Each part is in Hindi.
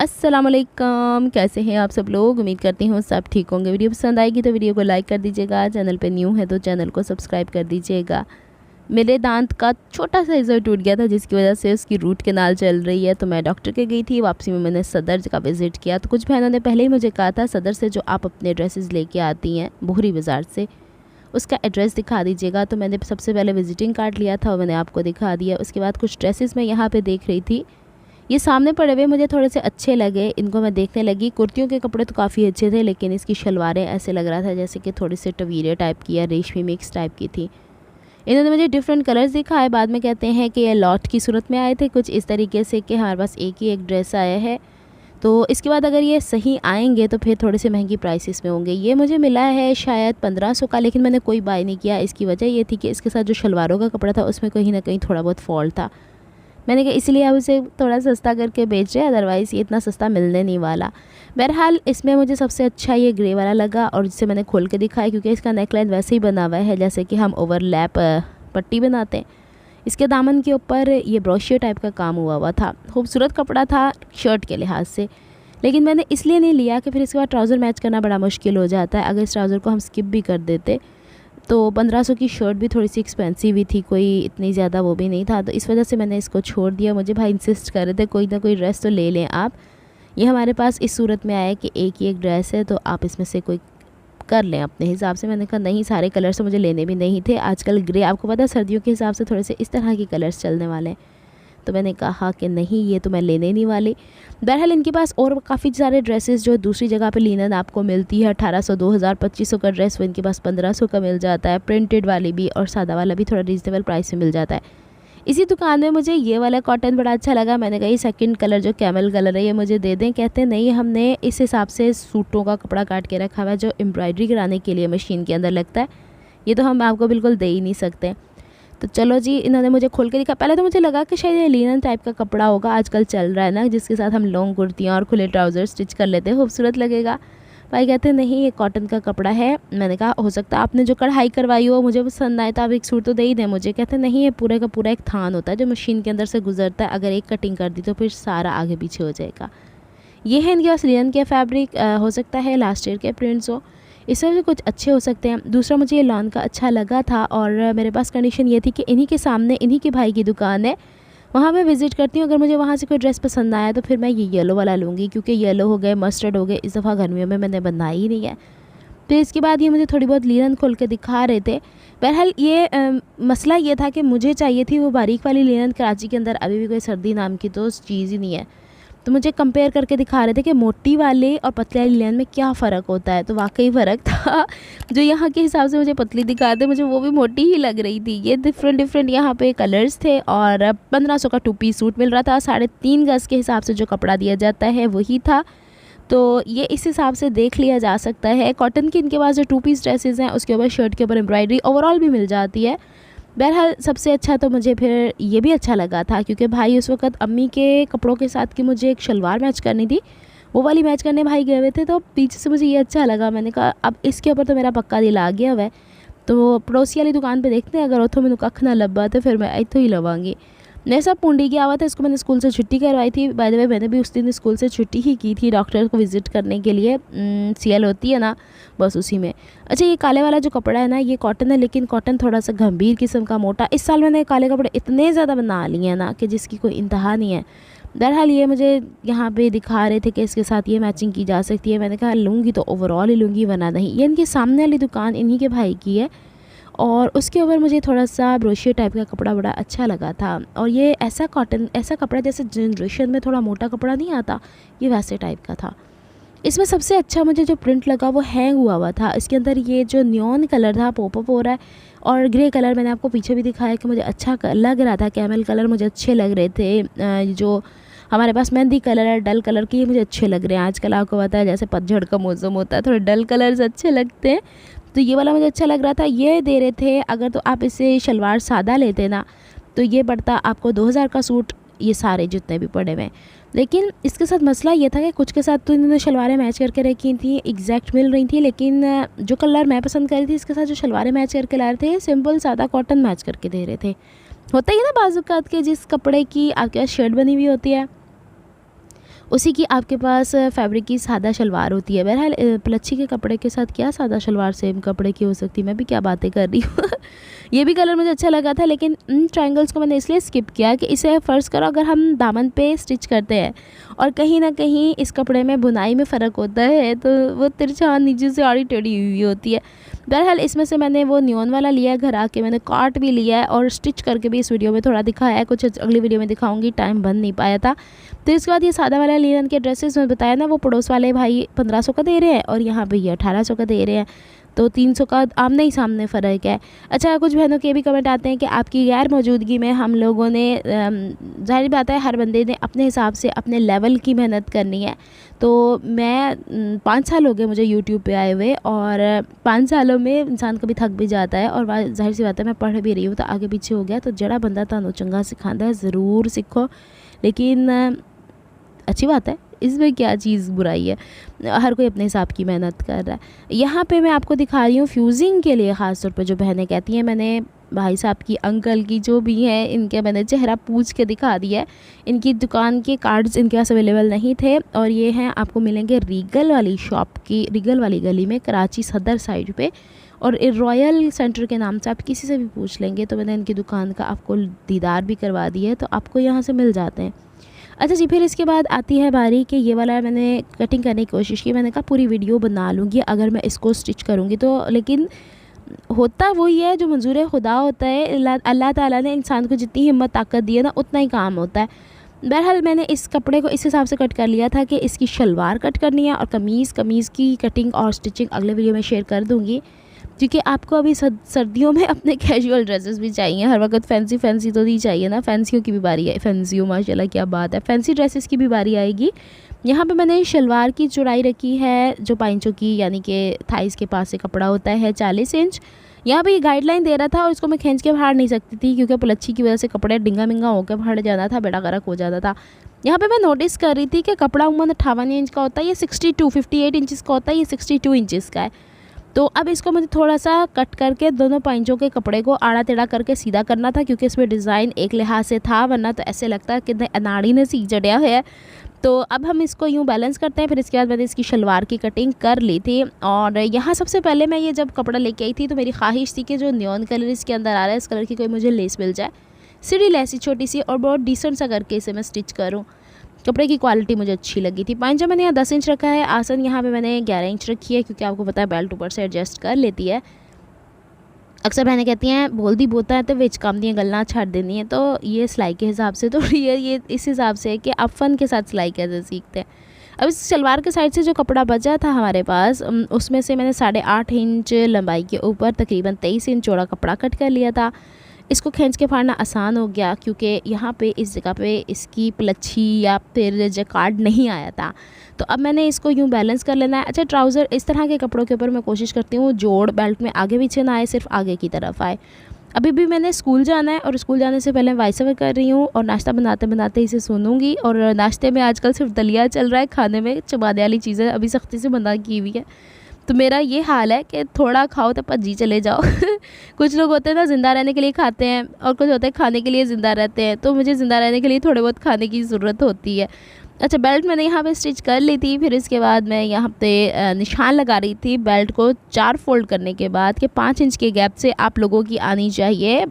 अस्सलामुअलैकुम, कैसे हैं आप सब लोग। उम्मीद करती हूँ सब ठीक होंगे। वीडियो पसंद आएगी तो वीडियो को लाइक कर दीजिएगा। चैनल पे न्यू है तो चैनल को सब्सक्राइब कर दीजिएगा। मेरे दांत का छोटा सा हिस्सा टूट गया था जिसकी वजह से उसकी रूट कैनाल चल रही है, तो मैं डॉक्टर के गई थी। वापसी में मैंने सदर का विज़िट किया तो कुछ बहनों ने पहले ही मुझे कहा था सदर से जो आप अपने ड्रेसेस लेके आती हैं बोहरी बाज़ार से, उसका एड्रेस दिखा दीजिएगा। तो मैंने सबसे पहले विजिटिंग कार्ड लिया था और मैंने आपको दिखा दिया। उसके बाद कुछ ड्रेसेस मैं यहाँ पे देख रही थी, ये सामने पड़े हुए मुझे थोड़े से अच्छे लगे, इनको मैं देखने लगी। कुर्तियों के कपड़े तो काफ़ी अच्छे थे, लेकिन इसकी शलवारें ऐसे लग रहा था जैसे कि थोड़ी सी टवीरे टाइप की या रेशमी मिक्स टाइप की थी। इन्होंने मुझे डिफरेंट कलर्स दिखाए, बाद में कहते हैं कि ये लॉट की सूरत में आए थे कुछ इस तरीके से कि हमारे पास एक ही एक ड्रेस आया है। तो इसके बाद अगर ये सही आएंगे तो फिर थोड़े से महंगी प्राइसेस में होंगे। ये मुझे मिला है शायद 1500 का, लेकिन मैंने कोई बाय नहीं किया। इसकी वजह ये थी कि इसके साथ जो शलवारों का कपड़ा था उसमें कहीं ना कहीं थोड़ा बहुत फॉल्ट था। मैंने कहा इसलिए आप उसे थोड़ा सस्ता करके बेच रहे हैं, अदरवाइज़ ये इतना सस्ता मिलने नहीं वाला। बहरहाल इसमें मुझे सबसे अच्छा ये ग्रे वाला लगा और जिसे मैंने खोल के दिखाया, क्योंकि इसका नेकलाइन वैसे ही बना हुआ है जैसे कि हम ओवरलैप पट्टी बनाते हैं। इसके दामन के ऊपर ये ब्रोशियर टाइप का काम हुआ था। खूबसूरत कपड़ा था शर्ट के लिहाज से, लेकिन मैंने इसलिए नहीं लिया कि फिर इसके बाद ट्राउज़र मैच करना बड़ा मुश्किल हो जाता है। अगर इस ट्राउज़र को हम स्किप भी कर देते तो 1500 की शर्ट भी थोड़ी सी एक्सपेंसिव ही थी, कोई इतनी ज़्यादा वो भी नहीं था। तो इस वजह से मैंने इसको छोड़ दिया। मुझे भाई इंसिस्ट कर रहे थे कोई ना कोई ड्रेस तो ले लें आप, ये हमारे पास इस सूरत में आया कि एक ही एक ड्रेस है तो आप इसमें से कोई कर लें अपने हिसाब से। मैंने कहा नहीं, सारे कलर्स तो मुझे लेने भी नहीं थे। आजकल ग्रे आपको पता है सर्दियों के हिसाब से थोड़े से इस तरह के कलर्स चलने वाले हैं, तो मैंने कहा कि नहीं ये तो मैं लेने नहीं वाली। बहरहाल इनके पास और काफ़ी सारे ड्रेसेस जो दूसरी जगह पे लिनन आपको मिलती है 1800, 2000, 2500 का ड्रेस, वो इनके पास 1500 का मिल जाता है। प्रिंटेड वाली भी और सादा वाला भी थोड़ा रीजनेबल प्राइस में मिल जाता है। इसी दुकान में मुझे ये वाला कॉटन बड़ा अच्छा लगा। मैंने कहा ये सेकंड कलर जो कैमल कलर है ये मुझे दे दें। कहते हैं नहीं, हमने इस हिसाब से सूटों का कपड़ा काट के रखा हुआ है जो एम्ब्रॉयडरी कराने के लिए मशीन के अंदर लगता है, ये तो हम आपको बिल्कुल दे ही नहीं सकते। तो चलो जी, इन्होंने मुझे खोल के दिखा। पहले तो मुझे लगा कि शायद ये लिनन टाइप का कपड़ा होगा, आजकल चल रहा है ना, जिसके साथ हम लॉन्ग कुर्तियाँ और खुले ट्राउज़र स्टिच कर लेते हैं, खूबसूरत लगेगा। भाई कहते नहीं ये कॉटन का कपड़ा है। मैंने कहा हो सकता है आपने जो कढ़ाई करवाई हो मुझे पसंद आए तो आप एक सूट तो दे ही दें मुझे। कहते नहीं, ये पूरे का पूरा एक थान होता है जो मशीन के अंदर से गुजरता है, अगर एक कटिंग कर दी तो फिर सारा आगे पीछे हो जाएगा। ये है इनके पास लिनन के फैब्रिक, हो सकता है लास्ट ईयर के प्रिंट्स हो, इसमें भी कुछ अच्छे हो सकते हैं। दूसरा मुझे ये लॉन का अच्छा लगा था और मेरे पास कंडीशन ये थी कि इन्हीं के सामने इन्हीं के भाई की दुकान है, वहाँ मैं विज़िट करती हूँ। अगर मुझे वहाँ से कोई ड्रेस पसंद आया तो फिर मैं ये येलो वाला लूँगी, क्योंकि येलो हो गए, मस्टर्ड हो गए, इस दफ़ा गर्मियों में मैंने बनाई ही नहीं है। फिर इसके बाद ये मुझे थोड़ी बहुत लिनन खोल के दिखा रहे थे। बहरहाल ये मसला ये था कि मुझे चाहिए थी वो बारीक वाली लिनन। कराची के अंदर अभी भी कोई सर्दी नाम की तो चीज़ ही नहीं है, तो मुझे कंपेयर करके दिखा रहे थे कि मोटी वाले और पतले वाली लिनन में क्या फ़र्क होता है। तो वाकई फ़र्क था। जो यहाँ के हिसाब से मुझे पतली दिखाते मुझे वो भी मोटी ही लग रही थी। ये डिफरेंट यहाँ पे कलर्स थे और 1500 का 2 पीस सूट मिल रहा था। 3.5 गज़ के हिसाब से जो कपड़ा दिया जाता है वही था, तो ये इस हिसाब से देख लिया जा सकता है। कॉटन की इनके पास जो 2 पीस ड्रेसेस हैं उसके ऊपर शर्ट के ऊपर एम्ब्रॉयडरी ओवरऑल भी मिल जाती है। बहरहाल सबसे अच्छा तो मुझे फिर ये भी अच्छा लगा था, क्योंकि भाई उस वक्त अम्मी के कपड़ों के साथ की मुझे एक शलवार मैच करनी थी, वो वाली मैच करने भाई गए हुए थे, तो पीछे से मुझे ये अच्छा लगा। मैंने कहा अब इसके ऊपर तो मेरा पक्का दिल आ गया हुआ है, तो पड़ोसी वाली दुकान पे देखते हैं, अगर उतो मैंने कख ना लब्बा तो फिर मैं इतो ही लवांगी। मेरे साथ पूंडी की आवा था, इसको मैंने स्कूल से छुट्टी करवाई थी। बाय द वे मैंने भी उस दिन स्कूल से छुट्टी ही की थी डॉक्टर को विज़िट करने के लिए। सीएल होती है ना, बस उसी में। अच्छा, ये काले वाला जो कपड़ा है ना ये कॉटन है, लेकिन कॉटन थोड़ा सा गंभीर किस्म का मोटा। इस साल मैंने काले कपड़े इतने ज़्यादा बना लिए हैं ना कि जिसकी कोई इंतहा नहीं है। बहरहाल ये मुझे यहाँ पे दिखा रहे थे कि इसके साथ ये मैचिंग की जा सकती है। मैंने कहा लूँगी तो ओवरऑल ही लूँगी, वरना नहीं। ये इनके सामने वाली दुकान इन्हीं के भाई की है और उसके ऊपर मुझे थोड़ा सा ब्रोशियर टाइप का कपड़ा बड़ा अच्छा लगा था। और ये ऐसा कॉटन, ऐसा कपड़ा जैसे जनरेशन में थोड़ा मोटा कपड़ा नहीं आता, ये वैसे टाइप का था। इसमें सबसे अच्छा मुझे जो प्रिंट लगा वो हैंग हुआ था। इसके अंदर ये जो नियॉन कलर था पॉपअप हो रहा है, और ग्रे कलर मैंने आपको पीछे भी दिखाया कि मुझे अच्छा लग रहा था। कैमल कलर मुझे अच्छे लग रहे थे। जो हमारे पास मेहंदी कलर है डल कलर की, ये मुझे अच्छे लग रहे हैं। आजकल आपको पता है जैसे पतझड़ का मौसम होता है, थोड़े डल कलर्स अच्छे लगते हैं, तो ये वाला मुझे अच्छा लग रहा था। ये दे रहे थे, अगर तो आप इसे शलवार सादा लेते ना तो ये पड़ता आपको 2000 का सूट, ये सारे जितने भी पड़े हुए। लेकिन इसके साथ मसला ये था कि कुछ के साथ तो इन्होंने शलवारें मैच करके रखी थी, एग्जैक्ट मिल रही थी, लेकिन जो कलर मैं पसंद कर रही थी इसके साथ जो शलवारें मैच करके ला रहे थे सिंपल सादा कॉटन मैच करके दे रहे थे। होता ही ना बाज़ औक़ात के जिस कपड़े की आपके पास शर्ट बनी हुई होती है उसी की आपके पास फैब्रिक की सादा शलवार होती है। बहरहाल प्लच्छी के कपड़े के साथ क्या सादा शलवार सेम कपड़े की हो सकती है, मैं भी क्या बातें कर रही हूँ। ये भी कलर मुझे अच्छा लगा था, लेकिन इन ट्रायंगल्स को मैंने इसलिए स्किप किया कि इसे फ़र्ज़ करो अगर हम दामन पे स्टिच करते हैं और कहीं ना कहीं इस कपड़े में बुनाई में फ़र्क होता है तो वो तिरछा नीचे से आड़ी टेढ़ी हुई होती है। बहरहाल इसमें से मैंने वो नियॉन वाला लिया है, घर आके मैंने काट भी लिया है और स्टिच करके भी इस वीडियो में थोड़ा दिखाया है, कुछ अगली वीडियो में दिखाऊंगी, टाइम बन नहीं पाया था। तो इसके बाद ये सादा वाला लिनन के ड्रेसेस में बताया ना, वो पड़ोस वाले भाई 1500 का दे रहे हैं और यहाँ पे ये 1800 का दे रहे हैं, तो 300 का आमने ही सामने फ़र्क है। अच्छा, कुछ बहनों के भी कमेंट आते हैं कि आपकी गैर मौजूदगी में हम लोगों ने, जाहिर बात है हर बंदे ने अपने हिसाब से अपने लेवल की मेहनत करनी है। तो मैं 5 साल हो गए मुझे यूट्यूब पे आए हुए, और 5 सालों में इंसान कभी थक भी जाता है, और जाहिर सी बात है मैं पढ़ भी रही हूँ तो आगे पीछे हो गया, तो जड़ा बंदा तानू चंगा सिखाता है ज़रूर सीखो, लेकिन अच्छी बात है, इसमें क्या चीज़ बुराई है, हर कोई अपने हिसाब की मेहनत कर रहा है। यहाँ पे मैं आपको दिखा रही हूँ फ्यूज़िंग के लिए ख़ास तौर पे जो बहनें कहती हैं, मैंने भाई साहब की, अंकल की, जो भी हैं, इनके मैंने चेहरा पूछ के दिखा दिया है। इनकी दुकान के कार्ड्स इनके पास अवेलेबल नहीं थे, और ये हैं आपको मिलेंगे रीगल वाली शॉप की, रीगल वाली गली में, कराची सदर साइड पे, और रॉयल सेंटर के नाम से आप किसी से भी पूछ लेंगे तो मैंने इनकी दुकान का आपको दीदार भी करवा दिया है, तो आपको यहाँ से मिल जाते हैं। अच्छा जी, फिर इसके बाद आती है बारी कि ये वाला मैंने कटिंग करने की कोशिश की, मैंने कहा पूरी वीडियो बना लूँगी अगर मैं इसको स्टिच करूँगी तो, लेकिन होता वही है जो मंजूर खुदा होता है। अल्लाह ताला ने इंसान को जितनी हिम्मत ताकत दी है ना, उतना ही काम होता है। बहरहाल मैंने इस कपड़े को इस हिसाब से कट कर लिया था कि इसकी शलवार कट करनी है, और कमीज़ की कटिंग और स्टिचिंग अगले वीडियो में शेयर कर दूँगी, क्योंकि आपको अभी सर्दियों में अपने कैजुअल ड्रेसेस भी चाहिए, हर वक्त फैंसी तो नहीं चाहिए ना, फैंसियों की भी बारी है, फैंसियों माशाल्लाह क्या बात है, फैंसी ड्रेसेस की भी बारी आएगी। यहाँ पे मैंने शलवार की चौड़ाई रखी है जो 5 इंचों की, यानी कि थाइस के पास से कपड़ा होता है 40 इंच। यहाँ पे ये गाइडलाइन दे रहा था और इसको मैं खींच के फाड़ नहीं सकती थी, क्योंकि पलच्छी की वजह से कपड़े डिंगा मिंगा होकर फाड़ जाना था, बेड़ा गर्क हो जाता था। यहाँ पे मैं नोटिस कर रही थी कि कपड़ा उम्र 58 इंच का होता है, ये 58 इंचज़ का होता है, ये 62 इंचज़ का है। तो अब इसको मुझे थोड़ा सा कट करके दोनों पंचों के कपड़े को आड़ा टेढ़ा करके सीधा करना था, क्योंकि इसमें डिज़ाइन एक लिहाज से था, वरना तो ऐसे लगता है कि अनाड़ी ने सी चढ़िया है। तो अब हम इसको यूँ बैलेंस करते हैं। फिर इसके बाद मैंने इसकी शलवार की कटिंग कर ली थी, और यहाँ सबसे पहले मैं ये जब कपड़ा लेके आई थी तो मेरी ख्वाहिश थी कि जो नियॉन कलर इसके अंदर आ रहा है, इस कलर की कोई मुझे लेस मिल जाए, सीढ़ी लेस छोटी सी, और बहुत डिसेंट सा करके इसे मैं स्टिच करूँ। कपड़े की क्वालिटी मुझे अच्छी लगी थी। पांचा मैंने यहाँ 10 इंच रखा है, आसन यहाँ पे मैंने 11 इंच रखी है, क्योंकि आपको पता है बेल्ट ऊपर से एडजस्ट कर लेती है। अक्सर बहनें कहती हैं बोलती बोता है तो विच काम दी गल्ला छड़ देनी है, तो ये सिलाई के हिसाब से तो ये इस हिसाब से है कि आप फ़न के साथ सिलाई कैसे सीखते हैं। अब इस शलवार के साइड से जो कपड़ा बचा था हमारे पास, उसमें से मैंने 8.5 इंच लंबाई के ऊपर तकरीबन 23 इंच चौड़ा कपड़ा कट कर लिया था। इसको खींच के फाड़ना आसान हो गया, क्योंकि यहाँ पे इस जगह पे इसकी प्लच्छी या फिर जैकार्ड नहीं आया था। तो अब मैंने इसको यूँ बैलेंस कर लेना है। अच्छा, ट्राउज़र इस तरह के कपड़ों के ऊपर मैं कोशिश करती हूँ जोड़ बेल्ट में आगे पीछे ना आए, सिर्फ आगे की तरफ आए। अभी भी मैंने स्कूल जाना है, और स्कूल जाने से पहले वॉइस ओवर कर रही हूँ, और नाश्ता बनाते बनाते इसे सुनूंगी। और नाश्ते में आजकल सिर्फ दलिया चल रहा है, खाने में चबाने वाली चीज़ें अभी सख्ती से बंद की हुई है। तो मेरा ये हाल है कि थोड़ा खाओ तो भज्जी चले जाओ। कुछ लोग होते हैं ना ज़िंदा रहने के लिए खाते हैं, और कुछ होते हैं खाने के लिए ज़िंदा रहते हैं। तो मुझे ज़िंदा रहने के लिए थोड़े बहुत खाने की ज़रूरत होती है। अच्छा, बेल्ट मैंने यहाँ पे स्टिच कर ली थी। फिर इसके बाद मैं यहाँ पे निशान लगा रही थी बेल्ट को 4 फोल्ड करने के बाद कि 5 इंच के गैप से आप लोगों की आनी चाहिए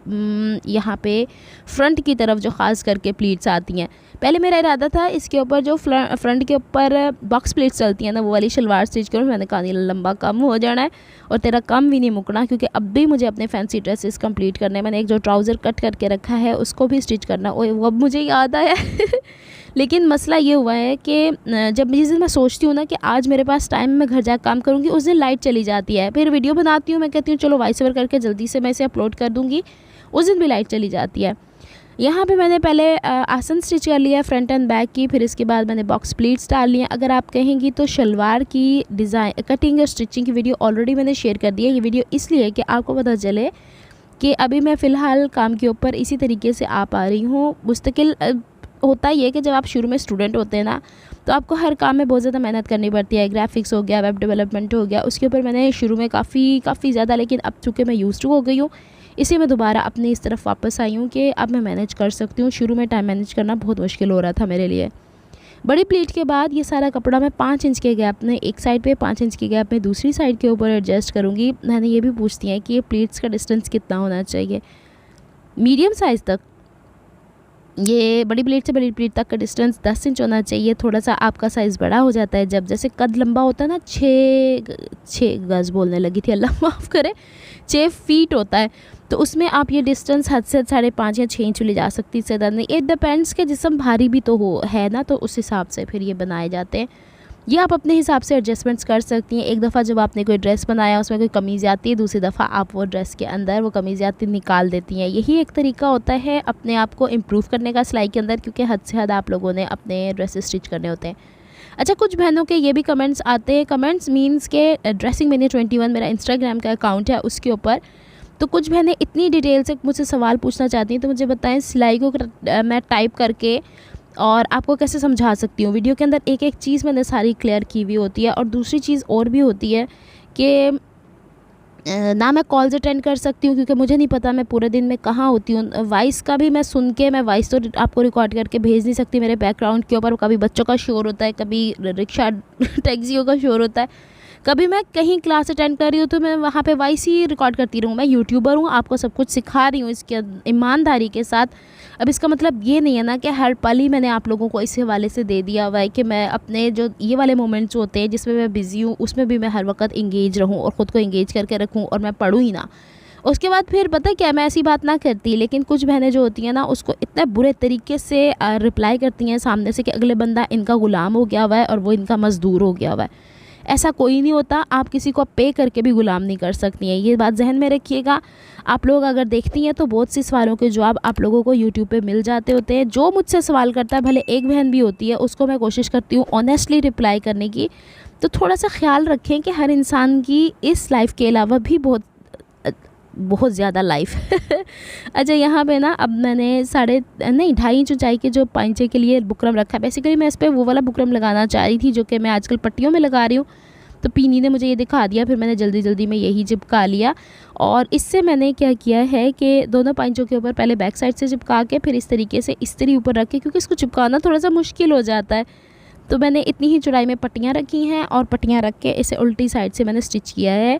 यहाँ पे फ्रंट की तरफ, जो ख़ास करके प्लीट्स आती हैं। पहले मेरा इरादा था इसके ऊपर जो फ्रंट के ऊपर बॉक्स प्लेट्स चलती हैं ना, वो वाली शलवार स्टिच करूँ। मैंने कहा नहीं, लंबा कम हो जाना है और तेरा कम भी नहीं मुकना, क्योंकि अब भी मुझे अपने फैंसी ड्रेसेस कंप्लीट करने। मैंने एक जो ट्राउज़र कट करके रखा है उसको भी स्टिच करना, वो अब मुझे याद आया। लेकिन मसला ये हुआ है कि जब जिस दिन मैं सोचती हूँ ना कि आज मेरे पास टाइम, मैं घर जाकर काम करूँगी, उस दिन लाइट चली जाती है। फिर वीडियो बनाती हूँ, मैं कहती हूँ चलो वॉइस ओवर करके जल्दी से मैं इसे अपलोड कर दूँगी, उस दिन भी लाइट चली जाती है। यहाँ पे मैंने पहले आसन स्टिच कर लिया फ्रंट एंड बैक की। फिर इसके बाद मैंने बॉक्स प्लीट्स डाल लिए। अगर आप कहेंगी तो शलवार की डिज़ाइन कटिंग और स्टिचिंग की वीडियो ऑलरेडी मैंने शेयर कर दी है। ये वीडियो इसलिए कि आपको पता चले कि अभी मैं फ़िलहाल काम के ऊपर इसी तरीके से आ पा रही हूँ। मुस्तकिल होता ही है कि जब आप शुरू में स्टूडेंट होते हैं ना, तो आपको हर काम में बहुत ज़्यादा मेहनत करनी पड़ती है। ग्राफिक्स हो गया, वेब डेवलपमेंट हो गया, उसके ऊपर मैंने शुरू में काफ़ी ज़्यादा, लेकिन अब चूँकि मैं यूज़ टू हो गई हूँ, इसी में दोबारा अपनी इस तरफ वापस आई हूँ कि अब मैं मैनेज कर सकती हूँ। शुरू में टाइम मैनेज करना बहुत मुश्किल हो रहा था मेरे लिए। बड़ी प्लीट के बाद ये सारा कपड़ा मैं 5 इंच के गैप में एक साइड पे, 5 इंच के गैप में दूसरी साइड के ऊपर एडजस्ट करूँगी। मैंने ये भी पूछती हैं कि ये प्लीट्स का डिस्टेंस कितना होना चाहिए। मीडियम साइज़ तक, ये बड़ी प्लेट से बड़ी प्लेट तक का डिस्टेंस 10 इंच होना चाहिए। थोड़ा सा आपका साइज़ बड़ा हो जाता है जब, जैसे कद लंबा होता है ना, 6 गज़ बोलने लगी थी, अल्लाह माफ़ करे, 6 फीट होता है, तो उसमें आप ये डिस्टेंस हद से 5.5 या 6 इंच ले जा सकती, इससे ज़्यादा नहीं। इट डिपेंड्स कि जिस्म भारी भी तो हो है ना, तो उस हिसाब से फिर ये बनाए जाते हैं। ये आप अपने हिसाब से एडजस्टमेंट्स कर सकती हैं। एक दफ़ा जब आपने कोई ड्रेस बनाया उसमें कोई कमीज़ आती है, दूसरी दफ़ा आप वो ड्रेस के अंदर वो कमीज़ आती निकाल देती हैं। यही एक तरीका होता है अपने आप को इम्प्रूव करने का सिलाई के अंदर, क्योंकि हद से हद आप लोगों ने अपने ड्रेसेस स्टिच करने होते हैं। अच्छा, कुछ बहनों के ये भी कमेंट्स आते हैं, कमेंट्स मीन्स के ड्रेसिंग मैंने 21 मेरा इंस्टाग्राम का अकाउंट है उसके ऊपर, तो कुछ बहनें इतनी डिटेल से मुझसे सवाल पूछना चाहती हैं, तो मुझे बताएं सिलाई को मैं टाइप करके और आपको कैसे समझा सकती हूँ। वीडियो के अंदर एक एक चीज़ मैंने सारी क्लियर की हुई होती है। और दूसरी चीज़ और भी होती है कि ना मैं कॉल्स अटेंड कर सकती हूँ, क्योंकि मुझे नहीं पता मैं पूरे दिन में कहाँ होती हूँ। वॉइस का भी मैं सुन के, मैं वॉइस तो आपको रिकॉर्ड करके भेज नहीं सकती मेरे बैकग्राउंड के ऊपर। कभी बच्चों का शोर होता है, कभी रिक्शा टैक्सियों का शोर होता है, कभी मैं कहीं क्लास अटेंड कर रही हूँ तो मैं वहाँ पे वॉइस ही रिकॉर्ड करती रहूँ। मैं यूट्यूबर हूँ, आपको सब कुछ सिखा रही हूँ इसके ईमानदारी के साथ। अब इसका मतलब ये नहीं है ना कि हर पल ही मैंने आप लोगों को इस हवाले से दे दिया हुआ है कि मैं अपने जो ये वाले मोमेंट्स होते हैं जिसमें मैं बिज़ी हूँ उसमें भी मैं हर वक्त इंगेज रहूँ और ख़ुद को इंगेज करके रखूँ और मैं पढ़ूँ ही ना। उसके बाद फिर पता है क्या, मैं ऐसी बात ना करती, लेकिन कुछ बहनें जो होती हैं ना उसको इतने बुरे तरीके से रिप्लाई करती हैं सामने से कि अगले बंदा इनका ग़ुलाम हो गया हुआ है और वो इनका मज़दूर हो गया हुआ है। ऐसा कोई नहीं होता, आप किसी को पे करके भी ग़ुलाम नहीं कर सकती हैं, ये बात जहन में रखिएगा। आप लोग अगर देखती हैं तो बहुत सी सवालों के जवाब आप लोगों को यूट्यूब पे मिल जाते होते हैं। जो मुझसे सवाल करता है, भले एक बहन भी होती है, उसको मैं कोशिश करती हूँ ऑनेस्टली रिप्लाई करने की। तो थोड़ा सा ख्याल रखें कि हर इंसान की इस लाइफ के अलावा भी बहुत ज़्यादा लाइफ अच्छा, यहाँ पे ना अब मैंने 2.5 इंच ऊंचाई के जो पांचे के लिए बुकरम रखा है। बेसिकली मैं इस पर वो वाला बुकरम लगाना चाह रही थी जो कि मैं आजकल पट्टियों में लगा रही हूँ, तो पीनी ने मुझे ये दिखा दिया, फिर मैंने जल्दी जल्दी में यही चिपका लिया। और इससे मैंने क्या किया है कि दोनों पांचों के ऊपर पहले बैक साइड से चिपका के फिर इस तरीके से इस्त्री ऊपर रख के, क्योंकि इसको चिपकाना थोड़ा सा मुश्किल हो जाता है, तो मैंने इतनी ही चौड़ाई में पट्टियाँ रखी हैं और पट्टियाँ रख के इसे उल्टी साइड से मैंने स्टिच किया है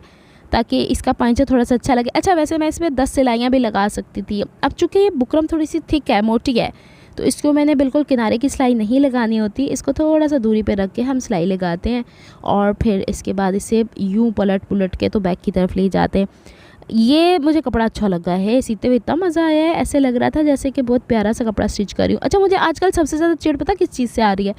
ताकि इसका पांचा थोड़ा सा अच्छा लगे। अच्छा, वैसे मैं इसमें 10 सिलाइयाँ भी लगा सकती थी। अब चूँकि ये बुकरम थोड़ी सी थिक है, मोटी है, तो इसको मैंने बिल्कुल किनारे की सिलाई नहीं लगानी होती, इसको थोड़ा सा दूरी पे रख के हम सिलाई लगाते हैं और फिर इसके बाद इसे यूँ पलट के तो बैक की तरफ ले जाते हैं। ये मुझे कपड़ा अच्छा लगा है, सीते हुए इतना मज़ा आया है, ऐसे लग रहा था जैसे कि बहुत प्यारा सा कपड़ा स्टिच कर रही हूँ। अच्छा, मुझे आजकल सबसे ज़्यादा चिढ़ पता किस चीज़ से आ रही है,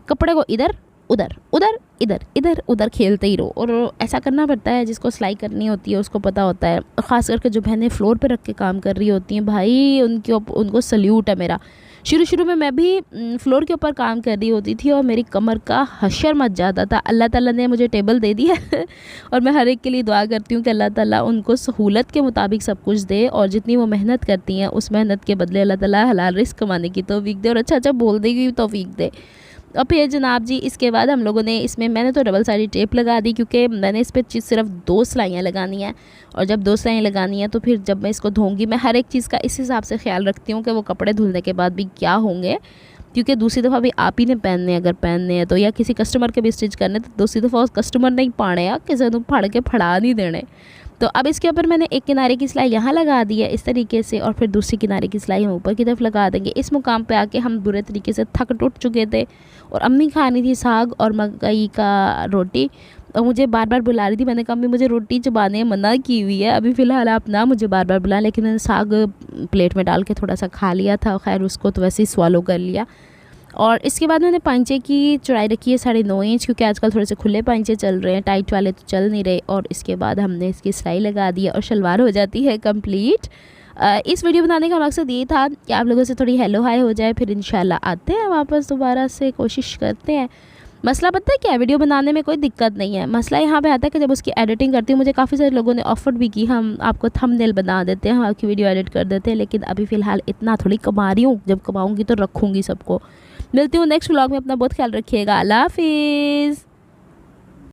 कपड़े को इधर उधर खेलते ही रहो, और ऐसा करना पड़ता है। जिसको सिलाई करनी होती है उसको पता होता है, ख़ास करके जो बहनें फ्लोर पे रख के काम कर रही होती हैं, भाई उनको सल्यूट है मेरा। शुरू में मैं भी फ्लोर के ऊपर काम कर रही होती थी और मेरी कमर का हशर मच जाता था। अल्लाह ताला ने मुझे टेबल दे दिया और मैं हर एक के लिए दुआ करती हूँ कि अल्लाह ताला उनको सहूलत के मुताबिक सब कुछ दे, और जितनी वो मेहनत करती हैं उस मेहनत के बदले अल्लाह ताला हलाल रिस्क कमाने की तौफीक दे और अच्छा बोलने की तौफीक दे। और फिर जनाब जी, इसके बाद हम लोगों ने इसमें, मैंने तो डबल साइड टेप लगा दी क्योंकि मैंने इस पर सिर्फ 2 सिलाइयाँ लगानी हैं, और जब 2 सिलाइयाँ लगानी हैं तो फिर जब मैं इसको धोऊंगी, मैं हर एक चीज़ का इस हिसाब से ख्याल रखती हूँ कि वो कपड़े धुलने के बाद भी क्या होंगे, क्योंकि दूसरी दफ़ा भी आप ही ने पहनने, अगर पहनने हैं तो, या किसी कस्टमर के भी स्टिच करने, तो दूसरी दफ़ा उस कस्टमर नहीं पाने या किसी को फाड़ के फड़ा नहीं देने। तो अब इसके ऊपर मैंने एक किनारे की सिलाई यहाँ लगा दी है इस तरीके से, और फिर दूसरी किनारे की सिलाई हम ऊपर की तरफ लगा देंगे। इस मुकाम पे आके हम बुरे तरीके से थक टूट चुके थे और अम्मी खानी थी साग और मकई का रोटी, और मुझे बार बार बुला रही थी। मैंने कहा अम्मी मुझे रोटी चबाने मना की हुई है, अभी फ़िलहाल आप ना मुझे बार बार बुलाएं, लेकिन मैंने साग प्लेट में डाल के थोड़ा सा खा लिया था, खैर उसको तो वैसे ही स्वॉलो कर लिया। और इसके बाद मैंने पांचे की चौड़ाई रखी है 9.5 इंच, क्योंकि आजकल थोड़े से खुले पांचे चल रहे हैं, टाइट वाले तो चल नहीं रहे। और इसके बाद हमने इसकी सिलाई लगा दी है और शलवार हो जाती है कंप्लीट। इस वीडियो बनाने का मकसद ये था कि आप लोगों से थोड़ी हेलो हाय हो जाए, फिर इंशाल्लाह आते हैं वापस दोबारा से, कोशिश करते हैं। मसला पता है क्या, वीडियो बनाने में कोई दिक्कत नहीं है, मसला यहाँ पे आता है कि जब उसकी एडिटिंग करती हूँ, मुझे काफ़ी सारे लोगों ने ऑफर भी की, हम आपको थंबनेल बना देते हैं, हम आपकी वीडियो एडिट कर देते हैं, लेकिन अभी फ़िलहाल इतना थोड़ी कमा रही हूँ, जब कमाऊँगी तो रखूँगी सबको। मिलती हूँ नेक्स्ट व्लॉग में, अपना बहुत ख्याल रखिएगा, अल्लाह हाफिज़।